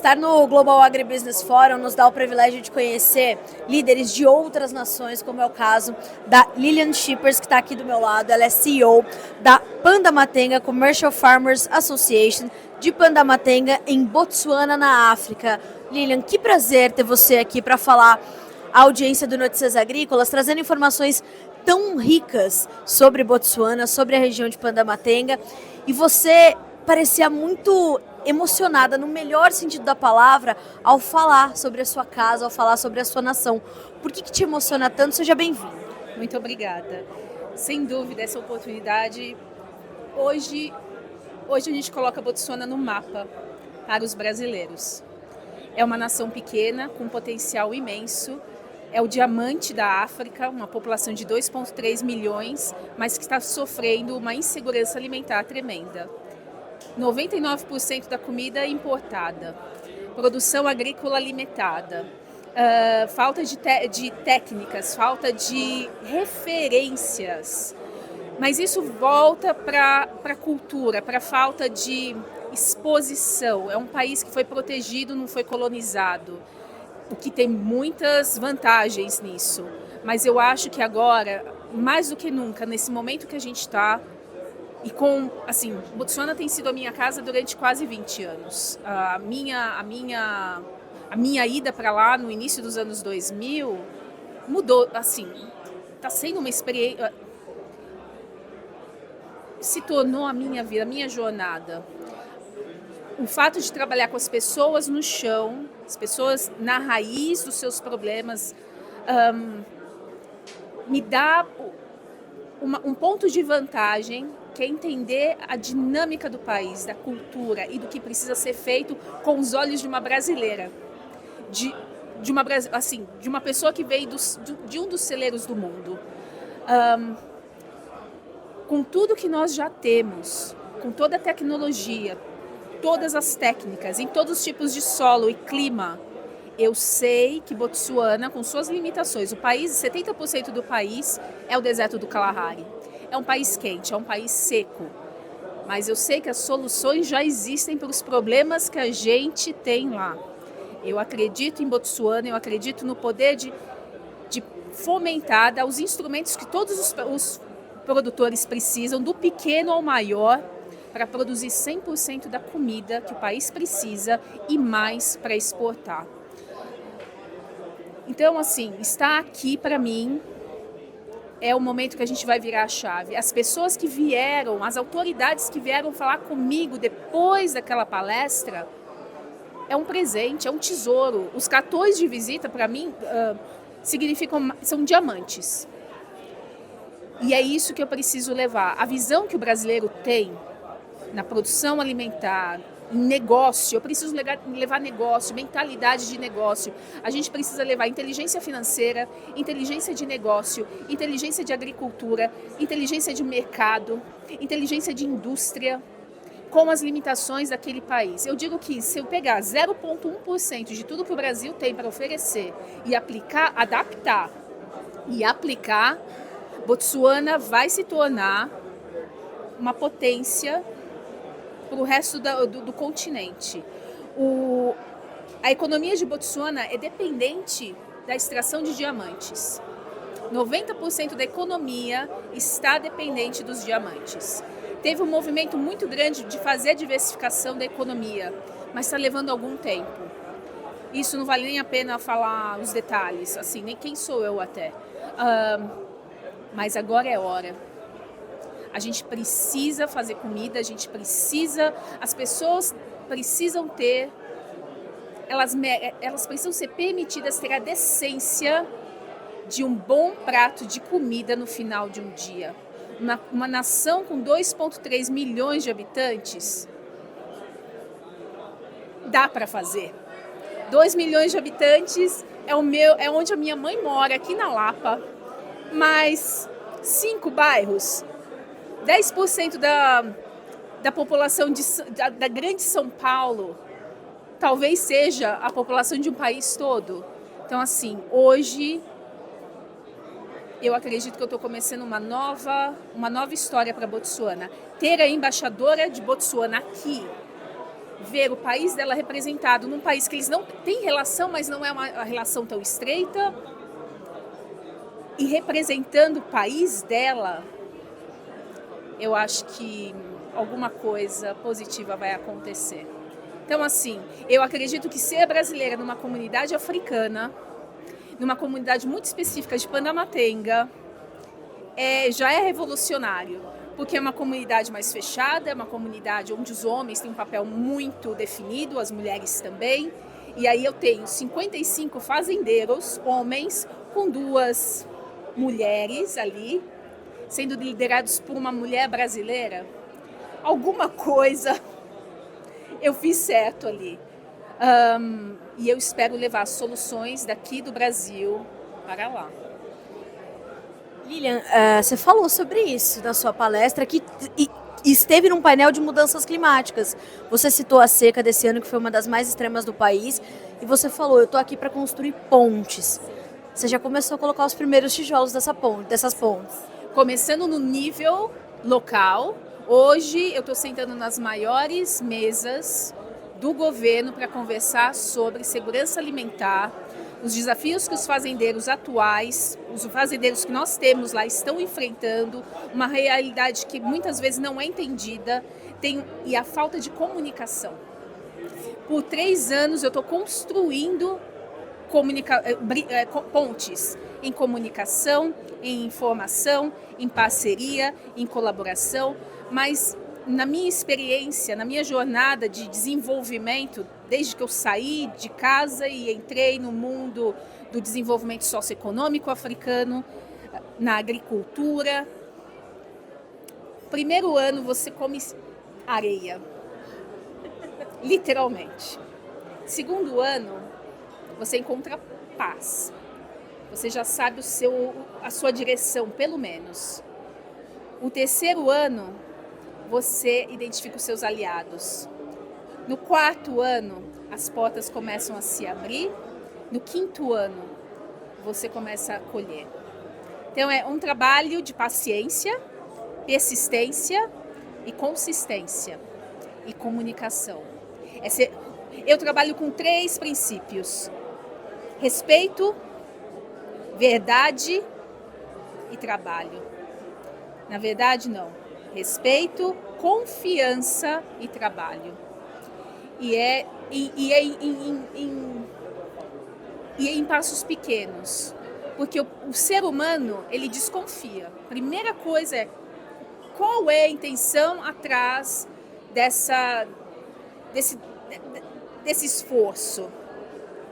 estar no Global Agribusiness Forum nos dá o privilégio de conhecer líderes de outras nações, como é o caso da Lilian Schippers, que está aqui do meu lado. Ela é CEO da Pandamatenga Commercial Farmers Association de Pandamatenga, em Botsuana, na África. Lilian, que prazer ter você aqui para falar à audiência do Notícias Agrícolas, trazendo informações tão ricas sobre Botsuana, sobre a região de Pandamatenga. E você parecia muito emocionada, no melhor sentido da palavra, ao falar sobre a sua casa, ao falar sobre a sua nação. Por que te emociona tanto? Seja bem-vindo. Muito obrigada. Sem dúvida, essa oportunidade, hoje a gente coloca Botsuana no mapa para os brasileiros. É uma nação pequena, com potencial imenso, é o diamante da África, uma população de 2,3 milhões, mas que está sofrendo uma insegurança alimentar tremenda. 99% da comida é importada, produção agrícola limitada, falta de técnicas, falta de referências. Mas isso volta para a cultura, para a falta de exposição. É um país que foi protegido, não foi colonizado, o que tem muitas vantagens nisso. Mas eu acho que agora, mais do que nunca, nesse momento que a gente está, e Botsuana tem sido a minha casa durante quase 20 anos. A minha ida para lá no início dos anos 2000 mudou, está sendo uma experiência, se tornou a minha vida, a minha jornada. O fato de trabalhar com as pessoas no chão, as pessoas na raiz dos seus problemas, me dá um ponto de vantagem, que é entender a dinâmica do país, da cultura e do que precisa ser feito com os olhos de uma brasileira, de uma pessoa que veio de um dos celeiros do mundo. Com tudo que nós já temos, com toda a tecnologia, todas as técnicas, em todos os tipos de solo e clima, eu sei que Botsuana, com suas limitações, 70% do país é o deserto do Kalahari. É um país quente, é um país seco. Mas eu sei que as soluções já existem para os problemas que a gente tem lá. Eu acredito em Botsuana, eu acredito no poder de fomentar, dar os instrumentos que todos os produtores precisam, do pequeno ao maior, para produzir 100% da comida que o país precisa e mais para exportar. Então, estar aqui para mim é o momento que a gente vai virar a chave. As pessoas que vieram, as autoridades que vieram falar comigo depois daquela palestra, é um presente, é um tesouro. Os cartões de visita, para mim, são diamantes. E é isso que eu preciso levar. A visão que o brasileiro tem na produção alimentar, em negócio, eu preciso levar negócio, mentalidade de negócio. A gente precisa levar inteligência financeira, inteligência de negócio, inteligência de agricultura, inteligência de mercado, inteligência de indústria, com as limitações daquele país. Eu digo que se eu pegar 0,1% de tudo que o Brasil tem para oferecer e aplicar, adaptar e aplicar, Botsuana vai se tornar uma potência para o resto do continente. A economia de Botsuana é dependente da extração de diamantes. 90% da economia está dependente dos diamantes. Teve um movimento muito grande de fazer a diversificação da economia, mas está levando algum tempo. Isso não vale nem a pena falar os detalhes, nem quem sou eu até. Mas agora é hora. A gente precisa fazer comida, as pessoas precisam ter, elas precisam ser permitidas ter a decência de um bom prato de comida no final de um dia. Uma nação com 2,3 milhões de habitantes, dá para fazer. 2 milhões de habitantes é onde a minha mãe mora, aqui na Lapa, mas 5 bairros, 10% da população da grande São Paulo, talvez seja a população de um país todo. Então, hoje, eu acredito que eu estou começando uma nova história para Botsuana. Ter a embaixadora de Botsuana aqui ver o país dela representado num país que eles não têm relação, mas não é uma relação tão estreita, e representando o país dela, eu acho que alguma coisa positiva vai acontecer. Então, assim, eu acredito que ser brasileira numa comunidade africana, numa comunidade muito específica de Pandamatenga, já é revolucionário, porque é uma comunidade mais fechada, é uma comunidade onde os homens têm um papel muito definido, as mulheres também, e aí eu tenho 55 fazendeiros, homens, com 2 mulheres ali, sendo liderados por uma mulher brasileira. Alguma coisa eu fiz certo ali. E eu espero levar soluções daqui do Brasil para lá. Lilian, você falou sobre isso na sua palestra, que esteve num painel de mudanças climáticas. Você citou a seca desse ano, que foi uma das mais extremas do país, e você falou, eu estou aqui para construir pontes. Você já começou a colocar os primeiros tijolos dessas pontes. Começando no nível local, hoje eu estou sentando nas maiores mesas do governo para conversar sobre segurança alimentar, os desafios que os fazendeiros atuais, os fazendeiros que nós temos lá estão enfrentando, uma realidade que muitas vezes não é entendida, e a falta de comunicação. Por 3 anos eu estou construindo pontes em comunicação, em informação, em parceria, em colaboração, mas na minha experiência, na minha jornada de desenvolvimento, desde que eu saí de casa e entrei no mundo do desenvolvimento socioeconômico africano, na agricultura, primeiro ano você come areia, literalmente. Segundo ano, você encontra paz. Você já sabe a sua direção, pelo menos. O terceiro ano, você identifica os seus aliados. No 4º ano, as portas começam a se abrir. No 5º ano, você começa a colher. Então, é um trabalho de paciência, persistência e consistência e comunicação. Eu trabalho com 3 princípios: respeito, verdade e trabalho. Na verdade, não. Respeito, confiança e trabalho. E é em passos pequenos. Porque o ser humano, ele desconfia. Primeira coisa é, qual é a intenção atrás desse esforço?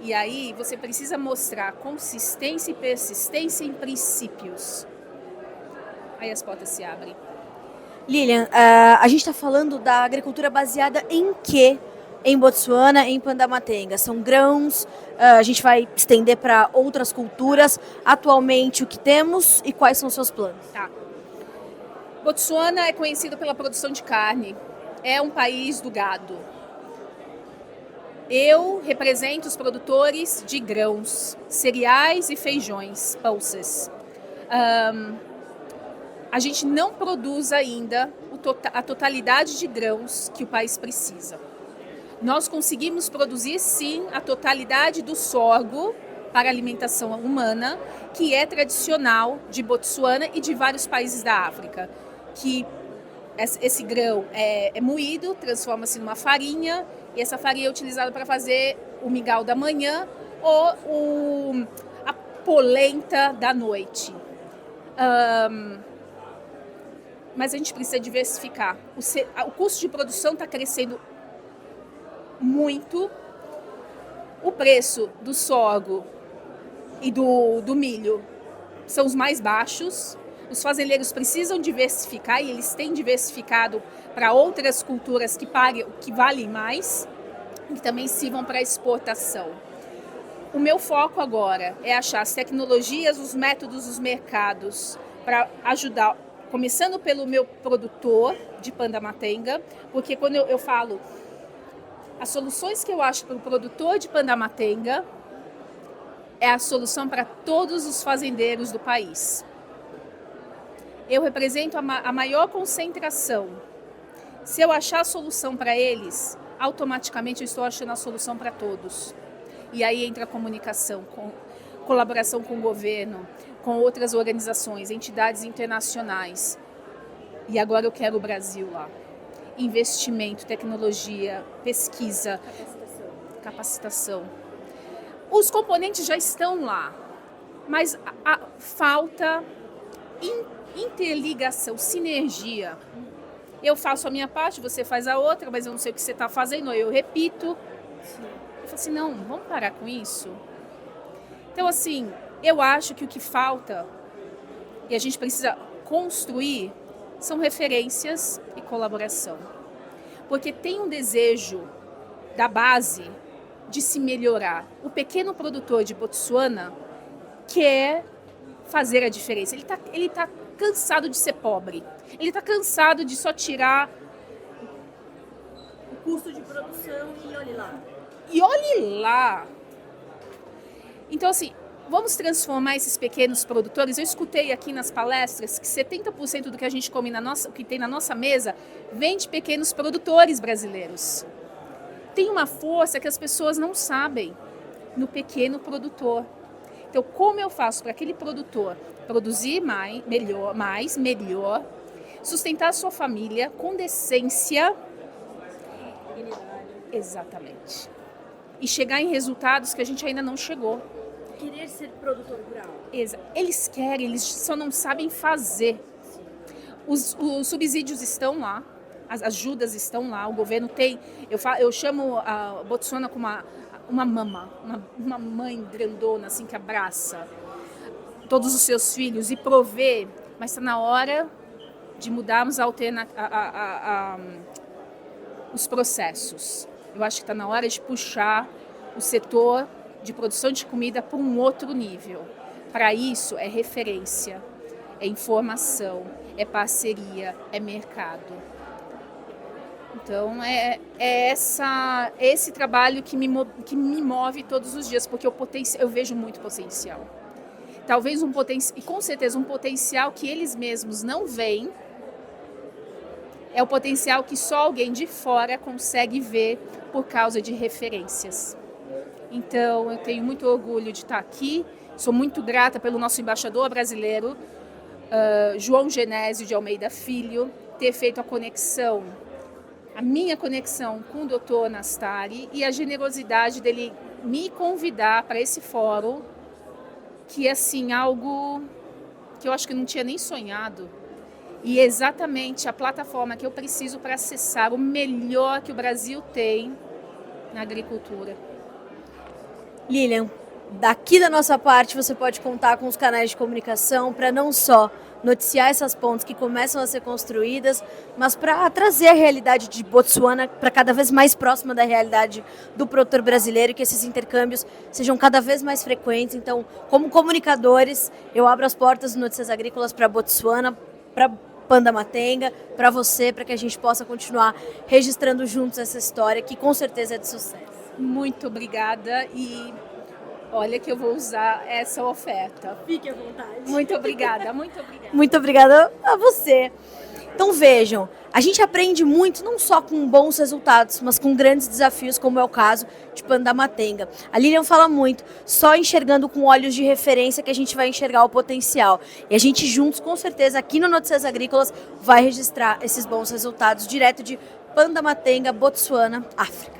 E aí você precisa mostrar consistência e persistência em princípios. Aí as portas se abrem. Lilian, a gente está falando da agricultura baseada em quê? Em Botsuana, em Pandamatenga. São grãos, a gente vai estender para outras culturas. Atualmente, o que temos e quais são os seus planos? Tá. Botsuana é conhecido pela produção de carne. É um país do gado. Eu represento os produtores de grãos, cereais e feijões, pulses. A gente não produz ainda a totalidade de grãos que o país precisa. Nós conseguimos produzir, sim, a totalidade do sorgo para alimentação humana, que é tradicional de Botsuana e de vários países da África. Que esse grão é moído, transforma-se numa farinha, e essa farinha é utilizada para fazer o mingau da manhã ou a polenta da noite. Mas a gente precisa diversificar. O custo de produção está crescendo muito. O preço do sorgo e do milho são os mais baixos. Os fazendeiros precisam diversificar e eles têm diversificado para outras culturas que valem mais e que também sirvam para exportação. O meu foco agora é achar as tecnologias, os métodos, os mercados para ajudar, começando pelo meu produtor de Pandamatenga, porque quando eu falo as soluções que eu acho para o produtor de Pandamatenga é a solução para todos os fazendeiros do país. Eu represento a maior concentração. Se eu achar a solução para eles, automaticamente eu estou achando a solução para todos. E aí entra a comunicação, colaboração com o governo, com outras organizações, entidades internacionais. E agora eu quero o Brasil lá. Investimento, tecnologia, pesquisa, capacitação. Os componentes já estão lá, mas falta interligação, sinergia. Eu faço a minha parte, você faz a outra, mas eu não sei o que você está fazendo, eu repito. Eu falei assim, não, vamos parar com isso. Então, assim, eu acho que o que falta, e a gente precisa construir, são referências e colaboração. Porque tem um desejo da base de se melhorar. O pequeno produtor de Botsuana quer fazer a diferença. Ele tá cansado de ser pobre. Ele está cansado de só tirar o custo de produção e olhe lá. E olhe lá. Então, assim, vamos transformar esses pequenos produtores. Eu escutei aqui nas palestras que 70% do que a gente come o que tem na nossa mesa vem de pequenos produtores brasileiros. Tem uma força que as pessoas não sabem no pequeno produtor. Então, como eu faço para aquele produtor produzir melhor, sustentar a sua família com decência? Exatamente. E chegar em resultados que a gente ainda não chegou. Querer ser produtor rural. Eles querem, eles só não sabem fazer. Os subsídios estão lá, as ajudas estão lá, o governo tem. Eu chamo a Botsuana como uma mãe grandona, assim, que abraça todos os seus filhos e provê, mas está na hora de mudarmos os processos. Eu acho que está na hora de puxar o setor de produção de comida para um outro nível. Para isso, é referência, é informação, é parceria, é mercado. Então, é esse trabalho que me move todos os dias, porque eu vejo muito potencial. Talvez e com certeza um potencial que eles mesmos não veem, é o potencial que só alguém de fora consegue ver por causa de referências. Então, eu tenho muito orgulho de estar aqui, sou muito grata pelo nosso embaixador brasileiro, João Genésio de Almeida Filho, ter feito a minha conexão com o Dr. Nastari e a generosidade dele me convidar para esse fórum, que é assim, algo que eu acho que eu não tinha nem sonhado. E exatamente a plataforma que eu preciso para acessar o melhor que o Brasil tem na agricultura. Lilian, daqui da nossa parte você pode contar com os canais de comunicação para não só noticiar essas pontes que começam a ser construídas, mas para trazer a realidade de Botsuana para cada vez mais próxima da realidade do produtor brasileiro e que esses intercâmbios sejam cada vez mais frequentes. Então, como comunicadores, eu abro as portas do Notícias Agrícolas para Botsuana, para Panda Matenga, para você, para que a gente possa continuar registrando juntos essa história que com certeza é de sucesso. Muito obrigada e olha que eu vou usar essa oferta. Fique à vontade. Muito obrigada, muito obrigada. Muito obrigada a você. Então vejam, a gente aprende muito não só com bons resultados, mas com grandes desafios, como é o caso de Panda Matenga. A Lilian fala muito, só enxergando com olhos de referência que a gente vai enxergar o potencial. E a gente juntos, com certeza, aqui no Notícias Agrícolas, vai registrar esses bons resultados direto de Panda Matenga, Botsuana, África.